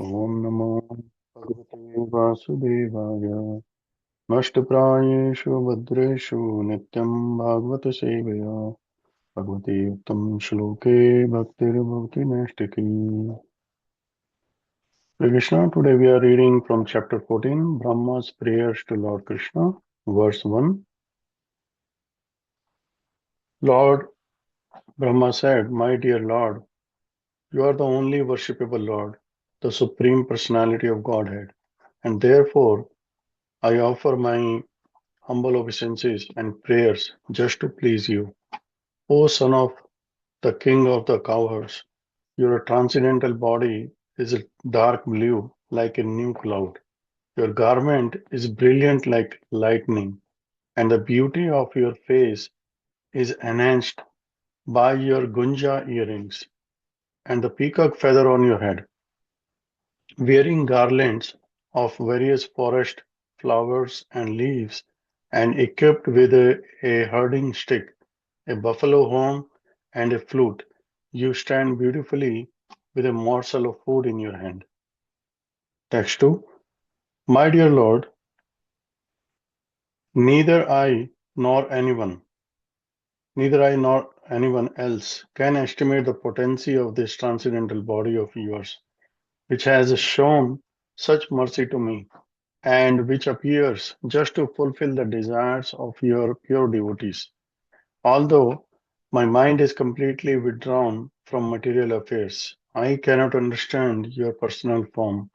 Om Namo Bhagavate Vasudevaya Nashtaprayeshu Bhadreshu Nityam Bhagavata Sevaya Bhagavate Uttam Shloke Bhaktir Bhavati Nashtaki. Krishna, today we are reading from chapter 14, Brahma's prayers to Lord Krishna, verse 1. Lord Brahma said, My dear Lord, you are the only worshipable Lord, the Supreme Personality of Godhead, and therefore I offer my humble obeisances and prayers just to please you. O son of the king of the cowherds, your transcendental body is dark blue like a new cloud. Your garment is brilliant like lightning, and the beauty of your face is enhanced by your gunja earrings and the peacock feather on your head. Wearing garlands of various forest flowers and leaves, and equipped with a herding stick, a buffalo horn, and a flute, you stand beautifully with a morsel of food in your hand. Text 2. My dear Lord, neither I nor anyone, neither I nor anyone else can estimate the potency of this transcendental body of yours, which has shown such mercy to me, and which appears just to fulfill the desires of your pure devotees. Although my mind is completely withdrawn from material affairs, I cannot understand your personal form.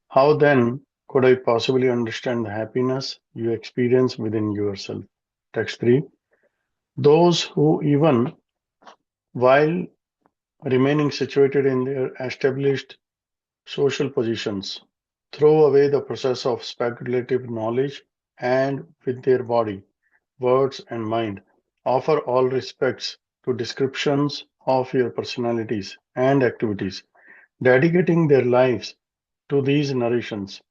How then could I possibly understand the happiness you experience within yourself? Text 3. Those who, even while remaining situated in their established social positions, throw away the process of speculative knowledge and with their body, words, and mind, offer all respects to descriptions of your personalities and activities, dedicating their lives to these narrations,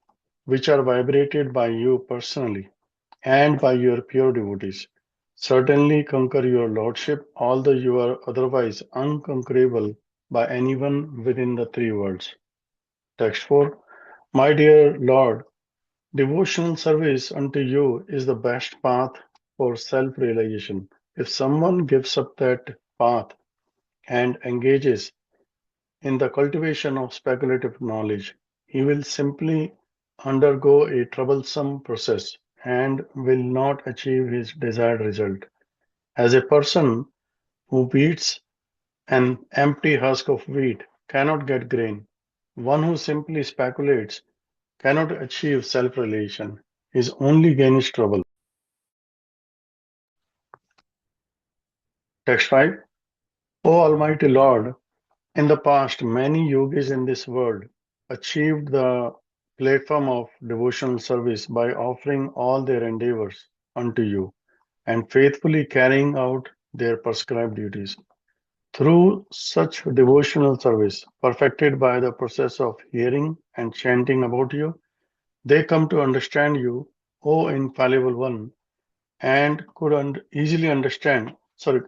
which are vibrated by you personally and by your pure devotees. Certainly conquer your lordship, although you are otherwise unconquerable by anyone within the three worlds. Text 4. My dear Lord, devotional service unto you is the best path for self realization. If someone gives up that path and engages in the cultivation of speculative knowledge, he will simply undergo a troublesome process and will not achieve his desired result. As a person who beats an empty husk of wheat cannot get grain, one who simply speculates cannot achieve self realization. His only gain is trouble. Text 5. O Almighty Lord, in the past, many yogis in this world achieved the platform of devotional service by offering all their endeavors unto you and faithfully carrying out their prescribed duties. Through such devotional service, perfected by the process of hearing and chanting about you, they come to understand you, O infallible one, and easily understand,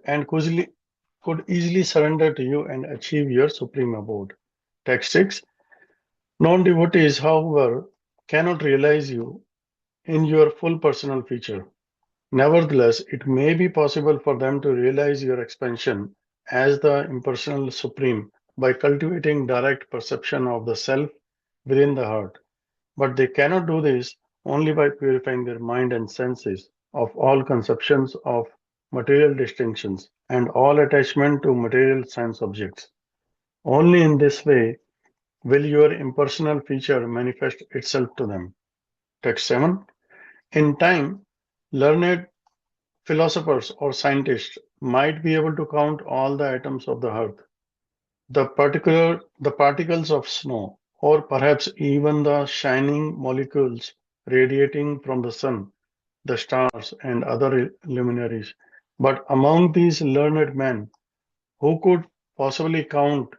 and could easily surrender to you and achieve your supreme abode. Text 6. Non-devotees, however, cannot realize you in your full personal feature. Nevertheless, it may be possible for them to realize your expansion as the impersonal supreme by cultivating direct perception of the self within the heart. But they cannot do this only by purifying their mind and senses of all conceptions of material distinctions and all attachment to material sense objects. Only in this way will your impersonal feature manifest itself to them. Text 7. In time, learned philosophers or scientists might be able to count all the atoms of the earth, the particles of snow, or perhaps even the shining molecules radiating from the sun, the stars, and other luminaries. But among these learned men, who could possibly count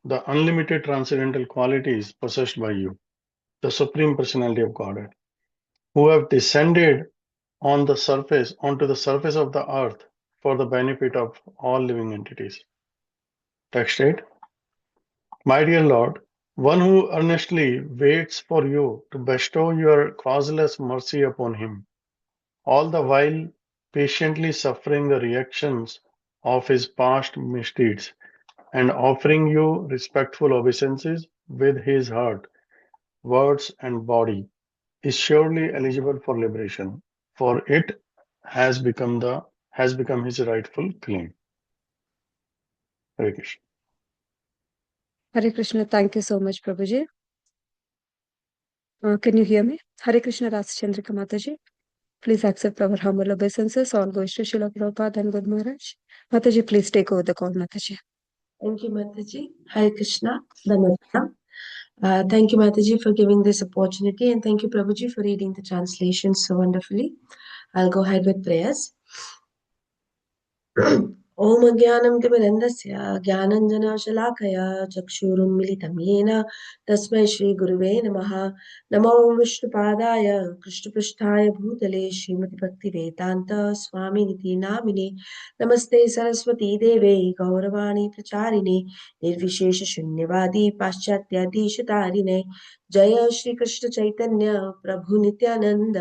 the unlimited transcendental qualities possessed by you, the Supreme Personality of Godhead, who have descended onto the surface of the earth for the benefit of all living entities? Text 8. My dear Lord, one who earnestly waits for you to bestow your causeless mercy upon him, all the while patiently suffering the reactions of his past misdeeds and offering you respectful obeisances with his heart, words, and body, is surely eligible for liberation, for it has become his rightful claim. Hare Krishna. Hare Krishna. Thank you so much, Prabhuji. Can you hear me? Hare Krishna, Rasa Chandrika Mataji. Please accept our humble obeisances. All goes to Srila Prabhupada and Good Maharaj. Mataji, please take over the call, Mataji. Thank you, Mataji. Hare Krishna. Dhanavada. Thank you, Mataji, for giving this opportunity, and thank you, Prabhuji, for reading the translation so wonderfully. I'll go ahead with prayers. ॐ अज्ञानतिमिरन्दस्य ज्ञानञ्जनशलाकया चक्षुरुन्मिलितं येन तस्मै श्रीगुरुवे नमः। नमो विष्णुपादाय कृष्णपृष्ठाय भूतले श्रीमद्भक्तिवेदान्त स्वामिनिति नामिने। नमस्ते सरस्वती देवे गौरवाणी प्रचारिणे निर्विशेषशून्यवादी पाश्चात्याधीशतारिणे। जय श्रीकृष्ण चैतन्य प्रभु नित्यानन्द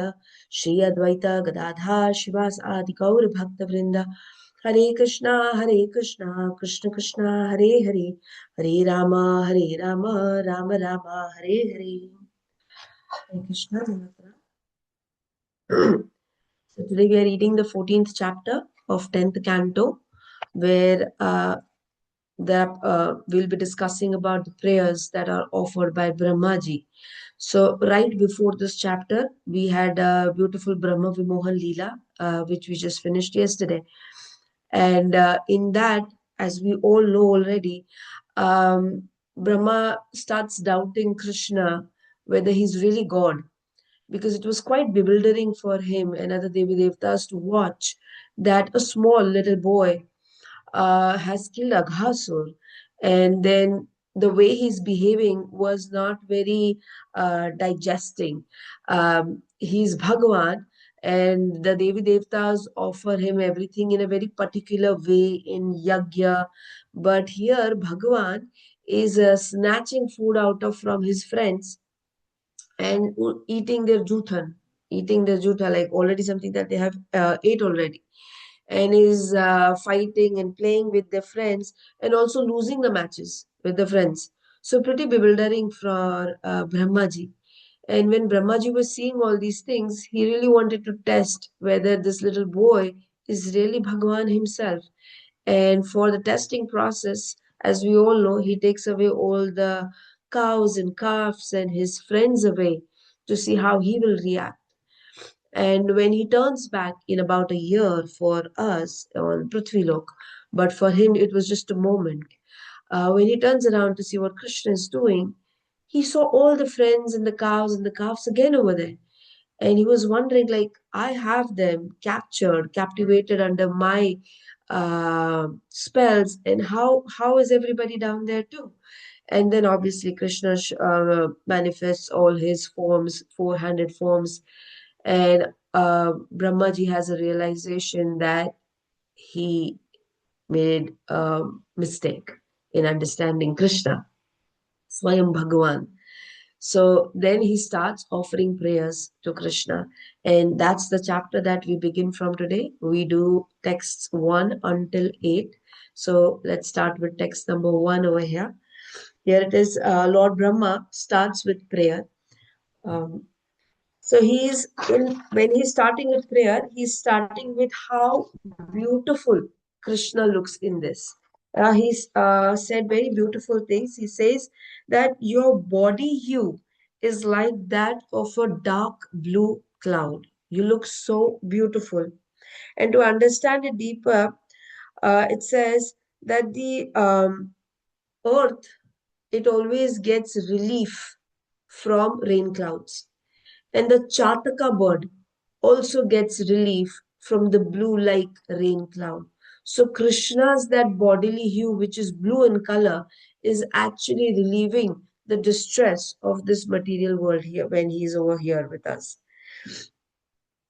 श्री अद्वैत गदाधर शिवास आदि गौर भक्तवृंद। हरे कृष्णा कृष्ण कृष्णा हरे हरे, हरे Ram Ram Ram Hare Hare. Hare Krishna. So today we are reading the 14th chapter of 10th canto, where we'll be discussing about the prayers that are offered by Brahmaji. So right before this chapter, we had a beautiful Brahma Vimohan Leela, which we just finished yesterday. And in that, as we all know already, Brahma starts doubting Krishna whether he's really God, because it was quite bewildering for him and other Devi Devtas to watch that a small little boy has killed Aghasur, and then the way he's behaving was not very digesting. He's Bhagavan, and the Devi Devtas offer him everything in a very particular way in Yagya, but here Bhagavan is snatching food out of from his friends and eating their jutha, like already something that they have ate already, and is fighting and playing with their friends and also losing the matches with the friends. So pretty bewildering for Brahmaji. And when Brahmaji was seeing all these things, he really wanted to test whether this little boy is really Bhagavan himself. And for the testing process, as we all know, he takes away all the cows and calves and his friends away to see how he will react. And when he turns back in about a year for us on Prithvilok, but for him it was just a moment. When he turns around to see what Krishna is doing, he saw all the friends and the cows and the calves again over there. And he was wondering, like, I have them captured, captivated under my spells, and how is everybody down there too? And then obviously Krishna manifests all his forms, four-handed forms, and Brahmaji has a realization that he made a mistake in understanding Krishna, Swayam Bhagavan. So then he starts offering prayers to Krishna. And that's the chapter that we begin from today. We do texts 1 until 8. So let's start with text number 1 over here. Here it is, Lord Brahma starts with prayer. So when he's starting with prayer, he's starting with how beautiful Krishna looks in this. He's said very beautiful things. He says that your body hue is like that of a dark blue cloud. You look so beautiful. And to understand it deeper, it says that the earth, it always gets relief from rain clouds. And the Chataka bird also gets relief from the blue like rain cloud. So Krishna's that bodily hue, which is blue in color, is actually relieving the distress of this material world here when he's over here with us.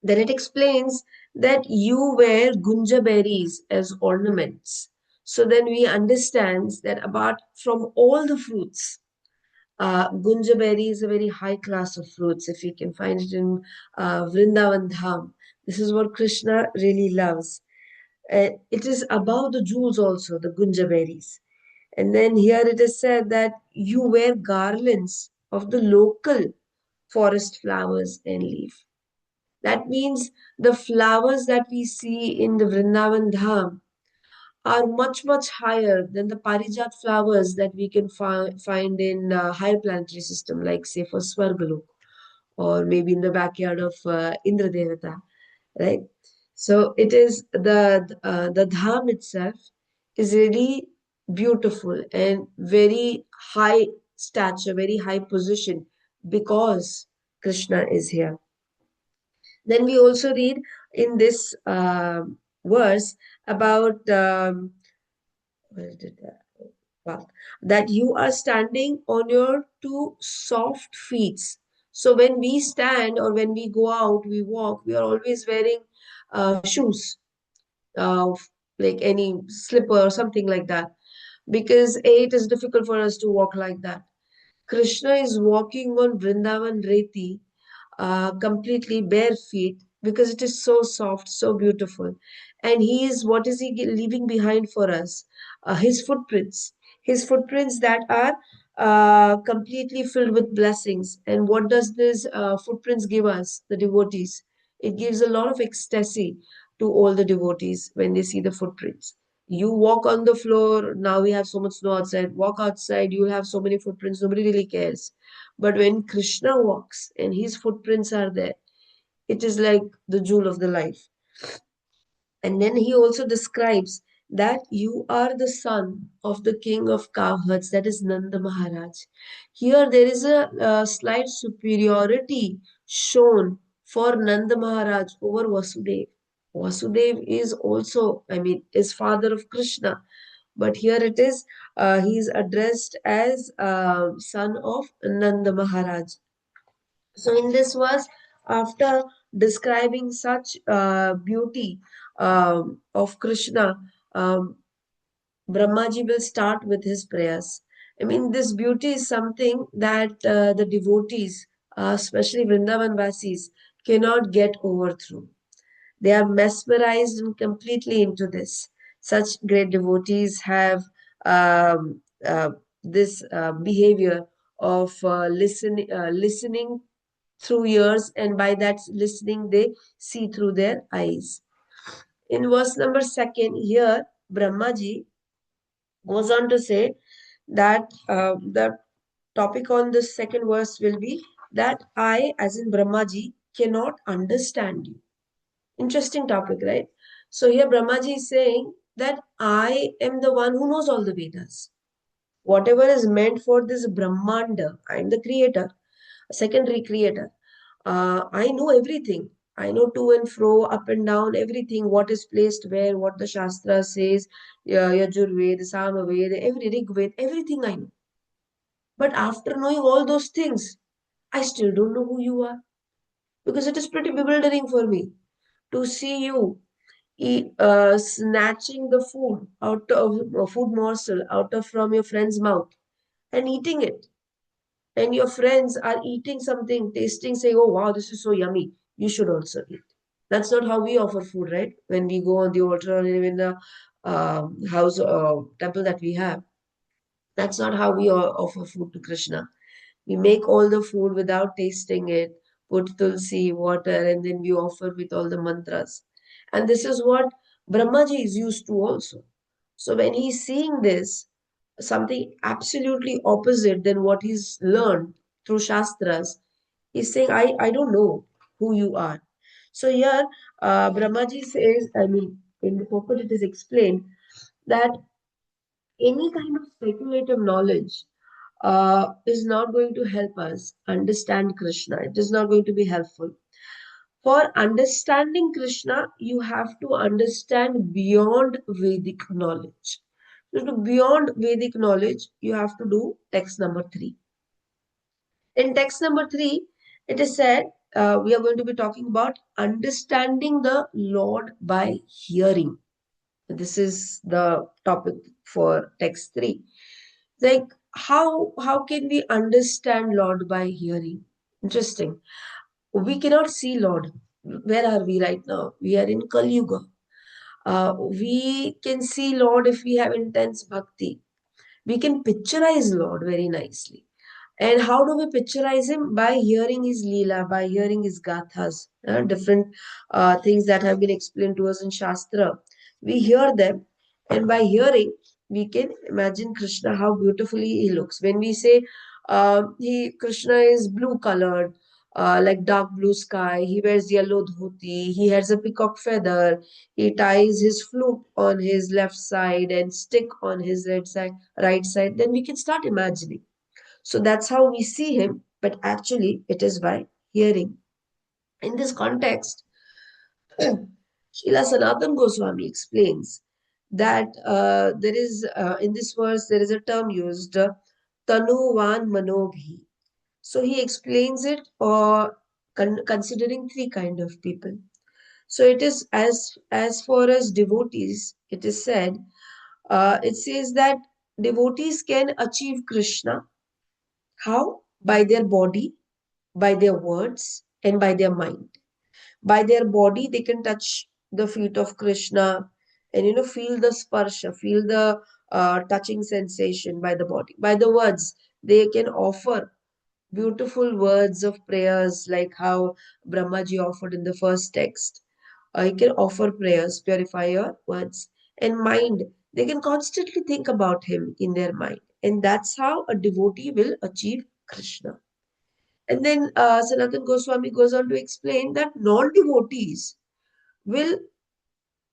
Then it explains that you wear gunja berries as ornaments. So then we understand that apart from all the fruits, Gunja berry is a very high class of fruits. If you can find it in Vrindavan Dham, this is what Krishna really loves. It is above the jewels also, the gunja berries. And then here it is said that you wear garlands of the local forest flowers and leaf. That means the flowers that we see in the Vrindavan Dham are much, much higher than the Parijat flowers that we can find in higher planetary system, like say for Swargalok or maybe in the backyard of Indra Devata, right? So it is the dham itself is really beautiful and very high stature, very high position because Krishna is here. Then we also read in this verse about where did that? Wow, that you are standing on your two soft feet. So when we stand or when we go out, we walk, we are always wearing shoes, uh, like any slipper or something like that, because it is difficult for us to walk like that. Krishna is walking on Vrindavan Reti, completely bare feet because it is so soft, so beautiful. And he is, what is he leaving behind for us? His footprints that are completely filled with blessings. And what does this footprints give us, the devotees? It gives a lot of ecstasy to all the devotees when they see the footprints. You walk on the floor, now we have so much snow outside. Walk outside, you'll have so many footprints, nobody really cares. But when Krishna walks and his footprints are there, it is like the jewel of the life. And then he also describes that you are the son of the king of cowherds, that is Nanda Maharaj. Here there is a slight superiority shown for Nanda Maharaj over Vasudev. Vasudev is also, I mean, is father of Krishna. But here it is, he is addressed as son of Nanda Maharaj. So in this verse, after describing such beauty of Krishna, Brahmaji will start with his prayers. I mean, this beauty is something that the devotees, especially Vrindavan Vasis, cannot get over through. They are mesmerized and completely into this. Such great devotees have this behavior of listening through ears, and by that listening, they see through their eyes. In verse number second, here Brahmaji goes on to say that the topic on this second verse will be that I, as in Brahmaji, cannot understand you. Interesting topic, right? So here Brahmaji is saying that I am the one who knows all the Vedas. Whatever is meant for this Brahmanda, I am the creator, a secondary creator. I know everything. I know to and fro, up and down, everything, what is placed where, what the Shastra says, Yajurved, Samaved, every Rigved, everything I know. But after knowing all those things, I still don't know who you are. Because it is pretty bewildering for me to see you snatching the food out of a food morsel out of from your friend's mouth and eating it. And your friends are eating something, tasting, saying, "Oh wow, this is so yummy. You should also eat." That's not how we offer food, right? When we go on the altar or in the house temple that we have, that's not how we offer food to Krishna. We make all the food without tasting it, put tulsi, water, and then we offer with all the mantras. And this is what Brahmaji is used to also. So when he's seeing this, something absolutely opposite than what he's learned through Shastras, he's saying, I don't know who you are. So here, Brahmaji says, I mean, in the purport it is explained that any kind of speculative knowledge is not going to help us understand Krishna. It is not going to be helpful. For understanding Krishna, you have to understand beyond Vedic knowledge. So, to beyond Vedic knowledge, you have to do text number 3. In text number 3, it is said we are going to be talking about understanding the Lord by hearing. This is the topic for text 3. Like how can we understand Lord by hearing? Interesting. We cannot see Lord. Where are we right now? We are in Kali Yuga. We can see Lord if we have intense bhakti. We can picturize Lord very nicely. And how do we picturize him? By hearing his Leela, by hearing his Gathas, different things that have been explained to us in Shastra. We hear them, and by hearing, we can imagine Krishna, how beautifully he looks. When we say Krishna is blue colored, like dark blue sky, he wears yellow dhoti, he has a peacock feather, he ties his flute on his left side and stick on his right side, then we can start imagining. So that's how we see him, but actually it is by hearing. In this context, Srila Sanatan Goswami explains that there is, in this verse, there is a term used, Tanuvan Manobhi. So he explains it considering three kind of people. So it is as far as devotees, it is said, it says that devotees can achieve Krishna. How? By their body, by their words, and by their mind. By their body, they can touch the feet of Krishna and feel the sparsha, feel the touching sensation by the body. By the words, they can offer beautiful words of prayers like how Brahmaji offered in the first text. You can offer prayers, purify your words. And mind, they can constantly think about him in their mind. And that's how a devotee will achieve Krishna. And then Sanatan Goswami goes on to explain that non-devotees will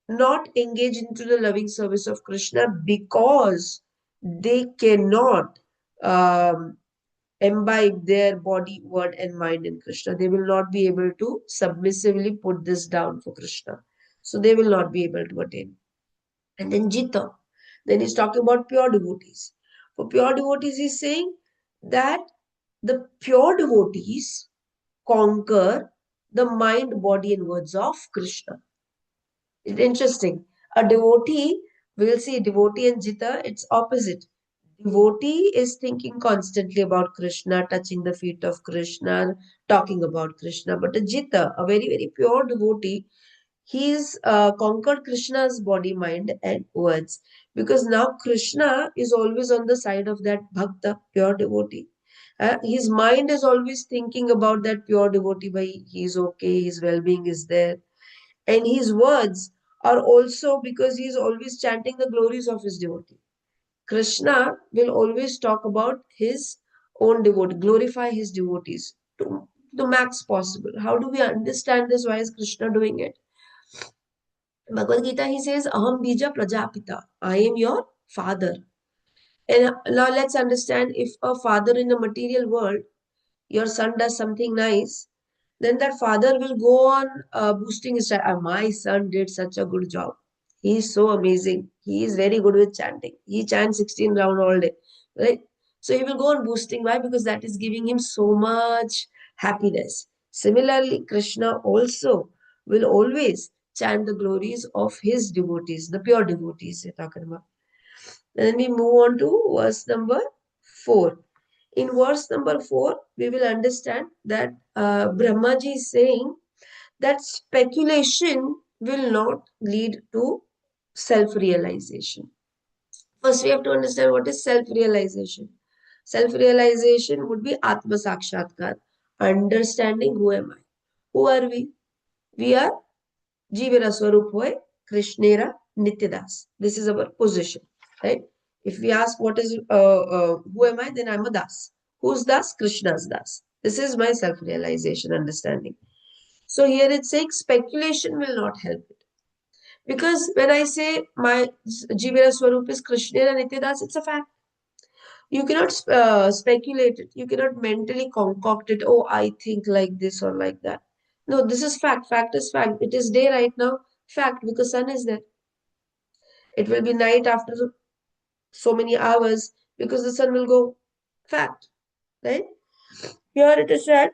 not engage into the loving service of Krishna because they cannot um, imbibe their body, word, and mind in Krishna. They will not be able to submissively put this down for Krishna. So they will not be able to attain. And then Jita. Then he's talking about pure devotees. For pure devotees, he's saying that the pure devotees conquer the mind, body, and words of Krishna. It's interesting. A devotee, we'll see devotee and Jita, it's opposite. Devotee is thinking constantly about Krishna, touching the feet of Krishna, talking about Krishna. But a Jita, a very, very pure devotee, he's conquered Krishna's body, mind, and words. Because now Krishna is always on the side of that bhakta, pure devotee. His mind is always thinking about that pure devotee, by he's okay, his well-being is there. And his words are also because he is always chanting the glories of his devotee. Krishna will always talk about his own devotee, glorify his devotees to the max possible. How do we understand this? Why is Krishna doing it? Bhagavad Gita, he says, Aham Bija Prajapita. I am your father. And now let's understand, if a father in the material world, your son does something nice, then that father will go on boosting his child. My son did such a good job. He is so amazing. He is very good with chanting. He chants 16 round all day, right? So he will go on boosting. Why? Because that is giving him so much happiness. Similarly, Krishna also will always chant the glories of his devotees, the pure devotees we're talking about. Then we move on to verse number 4. In verse number 4, we will understand that Brahmaji is saying that speculation will not lead to self-realization. First, we have to understand what is self-realization. Self-realization would be Atma Sakshatkar, understanding who am I. Who are we? We are Jivira Swarup Hoy, Krishnera Nityadas. This is our position, right? If we ask what is who am I, then I'm a das. Who's das? Krishna's das. This is my self-realization understanding. So here it's saying speculation will not help it. Because when I say my Jivira Swarup is Krishnera Nityadas, it's a fact. You cannot speculate it. You cannot mentally concoct it. Oh, I think like this or like that. No, this is fact. Fact is fact. It is day right now. Fact, because sun is there. It will be night after so many hours because the sun will go. Fact, right? Here it is said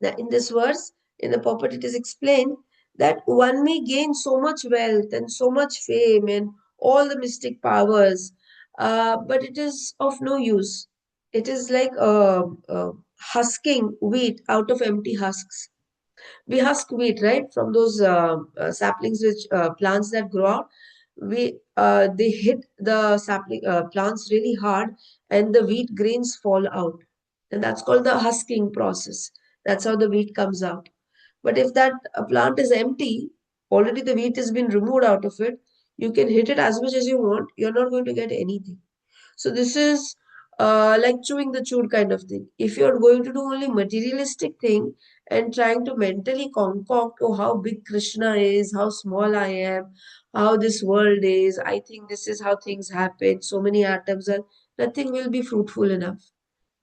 that in this verse, in the purport, it is explained that one may gain so much wealth and so much fame and all the mystic powers, but it is of no use. It is like husking wheat out of empty husks. We husk wheat, right, from those saplings, which plants that grow out. They hit the sapling plants really hard, and the wheat grains fall out, and that's called the husking process. That's how the wheat comes out. But if that plant is empty, already the wheat has been removed out of it, you can hit it as much as you want, you're not going to get anything. So this is like chewing the chewed kind of thing. If you're going to do only materialistic thing and trying to mentally concoct, oh, how big Krishna is, how small I am, how this world is, I think this is how things happen, so many atoms are, nothing will be fruitful enough.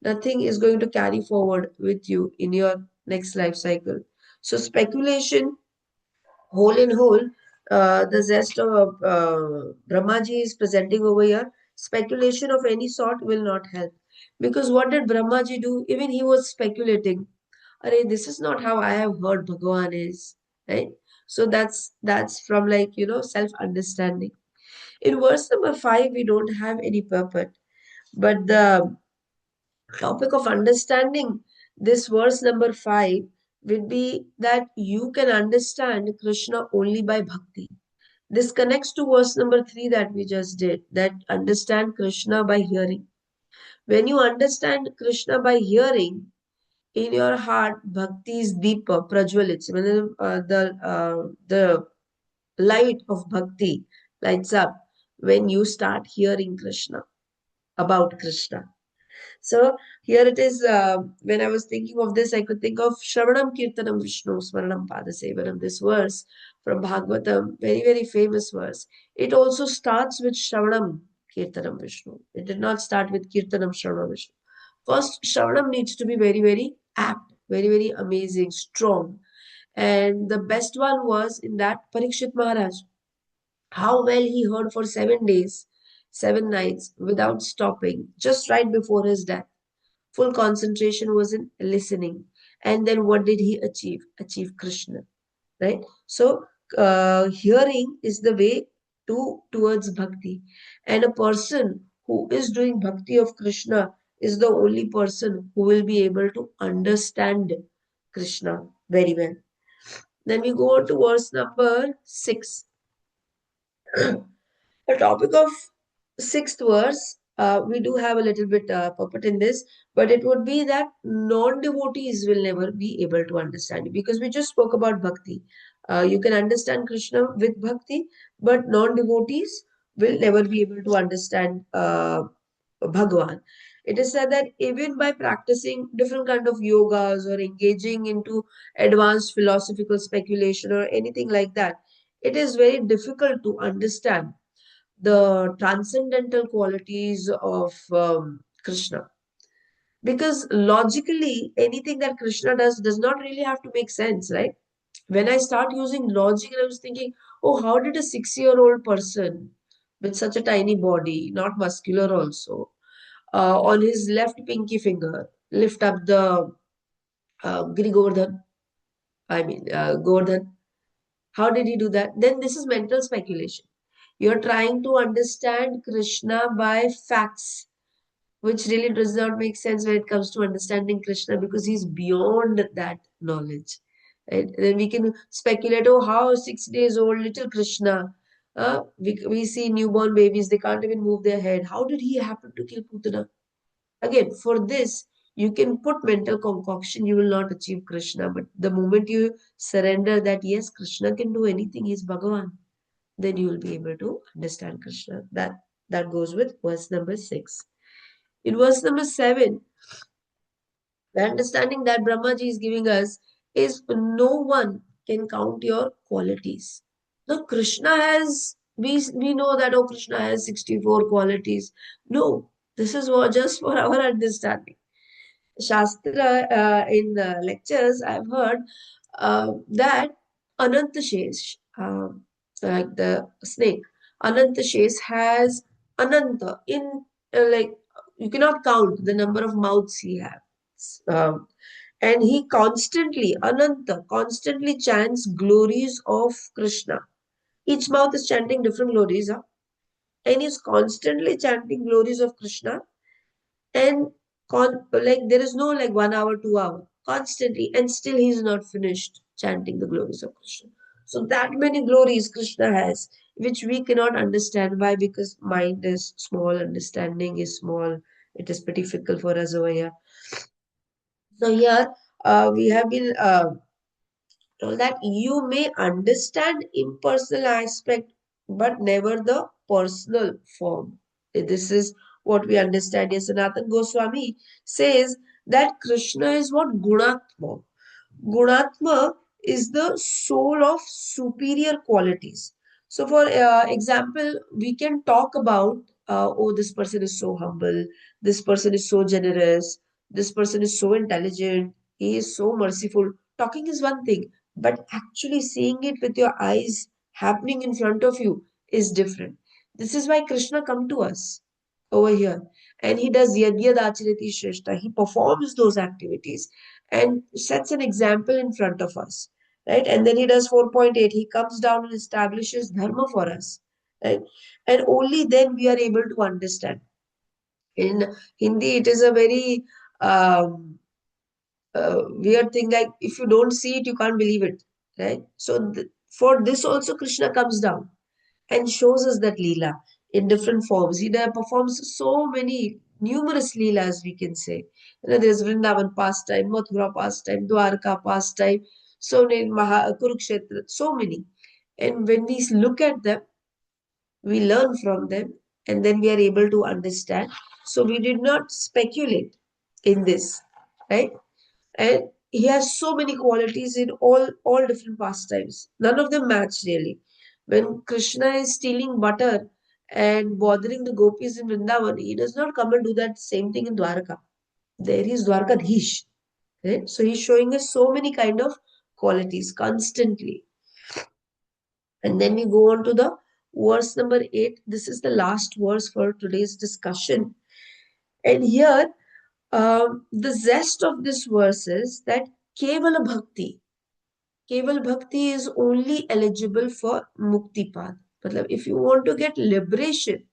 Nothing is going to carry forward with you in your next life cycle. So speculation, whole in whole, the zest of Brahmaji is presenting over here, speculation of any sort will not help. Because what did Brahmaji do? Even he was speculating. Arey, this is not how I have heard Bhagavan is. Right? So that's from, like, self-understanding. In verse number 5, we don't have any purport. But the topic of understanding this verse number 5 will be that you can understand Krishna only by bhakti. This connects to verse number 3 that we just did, that understand Krishna by hearing. When you understand Krishna by hearing, in your heart, bhakti is deeper, prajwalits. When the light of bhakti lights up when you start hearing Krishna, about Krishna. So here it is. When I was thinking of this, I could think of Shravanam Kirtanam Vishnu Smaranam Padasevanam. This verse from Bhagavatam, very, very famous verse. It also starts with Shravanam Kirtanam Vishnu. It did not start with Kirtanam Shravanam Vishnu. First, Shravanam needs to be very, very apt, very, very amazing, strong. And the best one was in that Parikshit Maharaj. How well he heard for 7 days, 7 nights without stopping, just right before his death. Full concentration was in listening. And then what did he achieve? Achieve Krishna, right? So hearing is the way towards bhakti. And a person who is doing bhakti of Krishna is the only person who will be able to understand Krishna very well. Then we go on to verse number 6. The topic of sixth verse, we do have a little bit purport in this, but it would be that non-devotees will never be able to understand it, because we just spoke about bhakti. You can understand Krishna with bhakti, but non-devotees will never be able to understand Bhagavan. It is said that even by practicing different kind of yogas or engaging into advanced philosophical speculation or anything like that, it is very difficult to understand the transcendental qualities of Krishna. Because logically, anything that Krishna does not really have to make sense, right? When I start using logic, and I was thinking, oh, how did a 6-year-old person with such a tiny body, not muscular also, on his left pinky finger, lift up the Giri Govardhan? Govardhan. How did he do that? Then this is mental speculation. You're trying to understand Krishna by facts, which really does not make sense when it comes to understanding Krishna, because he's beyond that knowledge. Right? Then we can speculate, oh, how 6 days old little Krishna. We see newborn babies, they can't even move their head. How did he happen to kill Putana? Again, for this, you can put mental concoction, you will not achieve Krishna. But the moment you surrender that, yes, Krishna can do anything, he's Bhagavan, then you will be able to understand Krishna. That goes with verse number 6. In verse number 7, the understanding that Brahmaji is giving us is no one can count your qualities. Now, Krishna has, we know that, oh, Krishna has 64 qualities. No, this is just for our understanding. Shastra, in lectures, I've heard that Ananta Shesh, like the snake, Ananta Shesh has Ananta in, like, you cannot count the number of mouths he has. And he constantly, Ananta, constantly chants glories of Krishna. Each mouth is chanting different glories. Huh? and he's constantly chanting glories of Krishna, and like there is no like 1 hour, 2 hour, constantly, and still he's not finished chanting the glories of Krishna. So that many glories Krishna has, which we cannot understand. Why? Because mind is small, understanding is small. It is pretty fickle for us over here. So here we have been told that you may understand impersonal aspect, but never the personal form. This is what we understand. Yes, Sanatan Goswami says that Krishna is what Gunatma. Gunatma is the soul of superior qualities. So, for example, we can talk about, oh, this person is so humble, this person is so generous, this person is so intelligent, he is so merciful. Talking is one thing, but actually seeing it with your eyes happening in front of you is different. This is why Krishna come to us over here, and he does Yadyad Acharati Shrestha. He performs those activities and sets an example in front of us, right? And then he does 4.8. He comes down and establishes dharma for us, right? And only then we are able to understand. In Hindi, it is a very weird thing. Like if you don't see it, you can't believe it, right? So for this also, Krishna comes down and shows us that Leela in different forms. He performs so many, numerous Leelas, we can say. There's Vrindavan pastime, Mathura pastime, Dwarka pastime, so many, Kurukshetra, so many. And when we look at them, we learn from them, and then we are able to understand. So we did not speculate in this, right? And he has so many qualities in all different pastimes. None of them match really. When Krishna is stealing butter and bothering the gopis in Vrindavan, he does not come and do that same thing in Dwarka. There is Dwarkadhish. Right? So he's showing us so many kind of qualities constantly. And then we go on to the verse number 8. This is the last verse for today's discussion. And here, the zest of this verse is that Kevala Bhakti. Keval Bhakti is only eligible for Mukti Path. Matlab, if you want to get liberation,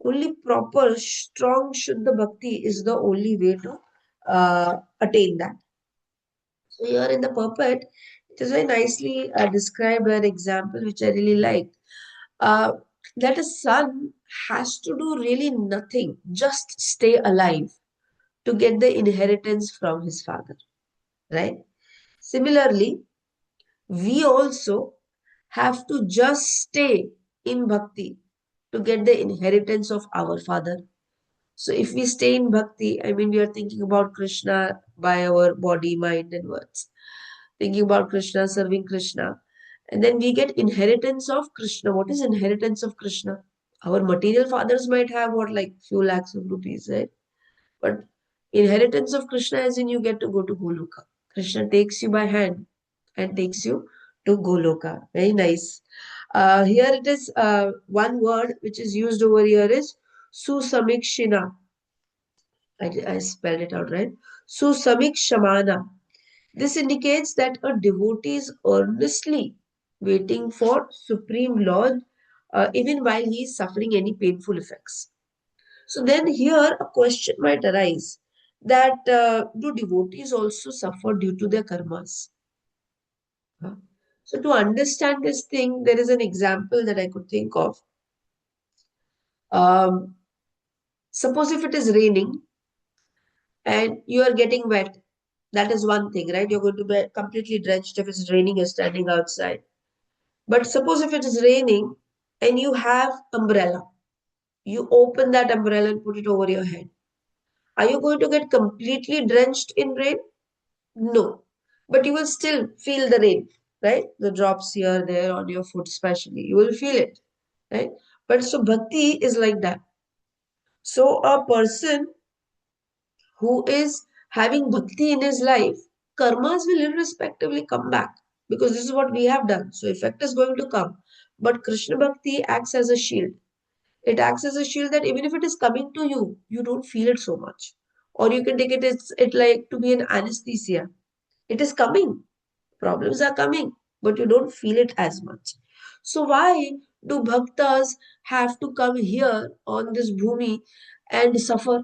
only proper, strong Shuddha Bhakti is the only way to attain that. So here in the puppet, it is very nicely described an example which I really liked. Uh, that a son has to do really nothing, just stay alive to get the inheritance from his father, right? Similarly, we also have to just stay in bhakti to get the inheritance of our father. So if we stay in bhakti, I mean, we are thinking about Krishna by our body, mind, and words, thinking about Krishna, serving Krishna, and then we get inheritance of Krishna. What is inheritance of Krishna? Our material fathers might have what, like few lakhs of rupees, right? But inheritance of Krishna as in you get to go to Goloka. Krishna takes you by hand and takes you to Goloka. Very nice. Here it is one word which is used over here is Susamikshina. I spelled it out right. Susamikshamana. This indicates that a devotee is earnestly waiting for Supreme Lord even while he is suffering any painful effects. So then here a question might arise that do devotees also suffer due to their karmas? Huh? So to understand this thing, there is an example that I could think of. Um, Suppose if it is raining and you are getting wet, that is one thing, right? You're going to be completely drenched if it's raining, you're standing outside. But suppose if it is raining and you have umbrella, you open that umbrella and put it over your head. Are you going to get completely drenched in rain? No. But you will still feel the rain, right? The drops here, there on your foot, especially. You will feel it, right? But so bhakti is like that. So a person who is having bhakti in his life, karmas will irrespectively come back because this is what we have done. So effect is going to come. But Krishna bhakti acts as a shield. It acts as a shield that even if it is coming to you, you don't feel it so much. Or you can take it like to be an anesthesia. It is coming. Problems are coming, but you don't feel it as much. So why do bhaktas have to come here on this bhumi and suffer?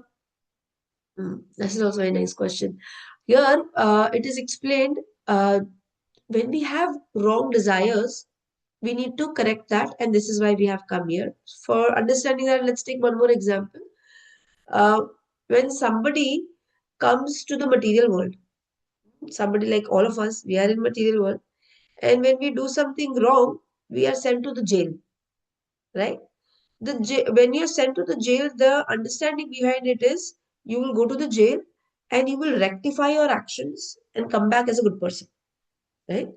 This is also a nice question. Here, it is explained, when we have wrong desires, we need to correct that, and this is why we have come here. For understanding that, let's take one more example. When somebody comes to the material world, somebody like all of us, we are in material world, and when we do something wrong, we are sent to the jail, right? When you're sent to the jail, the understanding behind it is you will go to the jail and you will rectify your actions and come back as a good person, right?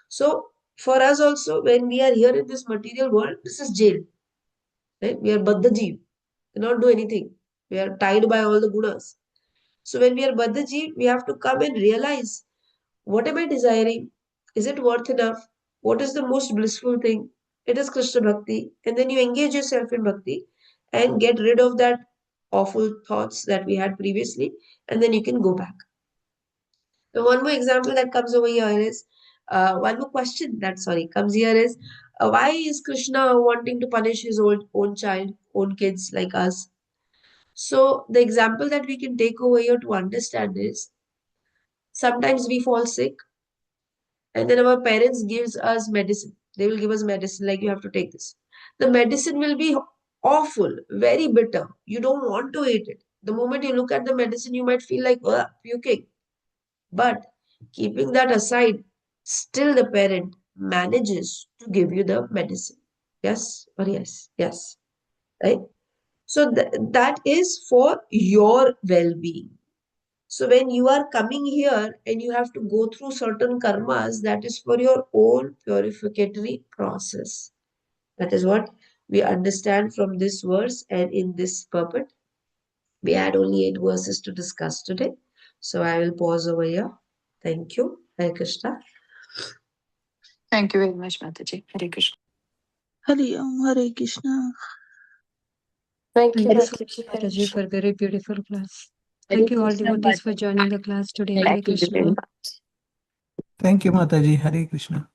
So for us also, when we are here in this material world, this is jail, right? We are baddha jeev, cannot do anything. We are tied by all the gunas. So when we are baddha jeev, we have to come and realize, what am I desiring? Is it worth enough? What is the most blissful thing? It is Krishna Bhakti. And then you engage yourself in Bhakti and get rid of that awful thoughts that we had previously, and then you can go back. Now, one more example that comes over here is, one more question that, comes here is, why is Krishna wanting to punish his own child, own kids like us? So the example that we can take over here to understand is, sometimes we fall sick, and then our parents gives us medicine. They will give us medicine, like, you have to take this. The medicine will be awful, very bitter. You don't want to eat it. The moment you look at the medicine, you might feel like puking. But keeping that aside, still the parent manages to give you the medicine. Yes or yes? Yes. Right? So that is for your well-being. So when you are coming here and you have to go through certain karmas, that is for your own purificatory process. That is what we understand from this verse and in this purport. We had only 8 verses to discuss today. So I will pause over here. Thank you. Hare Krishna. Thank you very much, Mataji. Hare Krishna. Hari Om, Hare Krishna. Thank Hare you so Krishna. much, Hare Mataji, Krishna. for very beautiful class. Hare Thank you all Krishna, devotees for Mataji. joining the class today. Hare Thank you very Krishna. much. Thank you, Mataji. Hare Krishna.